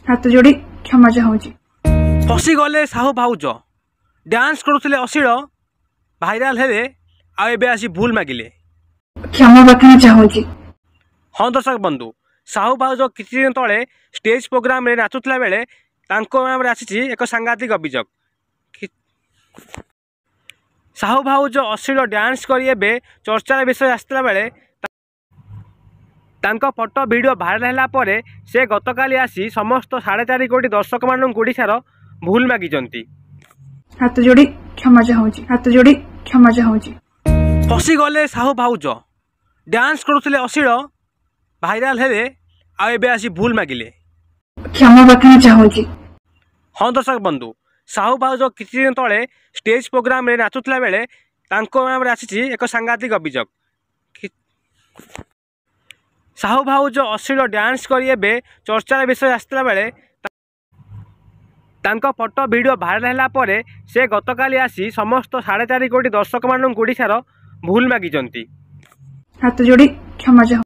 हाथ जोड़ी क्षमा चाहूँगी। फसीगले साहू भाउज डांस करुले अश्लील भाइराल हेले आबे आसी भूल मागिले क्षमा प्रार्थना चाहूँगी। हाँ दर्शक बंधु साहू भाउज किछि दिन तले स्टेज प्रोग्राम रे नाचुतला बेले तांको नाम रे आसी एक सांघातिक अभियोग। साहू भाउज अश्लील डांस करी एबे चर्चार विषय आसला बेले तांको फोटो वीडियो भाइराल हैला परे से गतकाली आसी समस्त 4.5 कोटी दर्शक मानक ओडिशार भूल मागिचंती। हाथ जोड़ी क्षमा चाहूँगी। हाथ जोड़ी क्षमा चाहूँगी। फसीगले साहू भाउज डांस करुले अश्लील भाइराल हेले आबे आसी भूल मागिले क्षमा प्रार्थना चाहूँगी। हाँ दर्शक बंधु साहू भाउज किछि दिन तले स्टेज प्रोग्राम रे नाचुतला बेले तांको नाम रे आसी एक सांघातिक अभियोग। साहू भाउज अश्लील डांस करी एबे चर्चार विषय आसला बेले तांको फोटो वीडियो भाइराल हैला परे से गतकाली आसी समस्त 4.5 कोटी दर्शक मानक ओडिशार भूल मागिचंती। हाथ जोड़ी क्षमा चाहूँगी।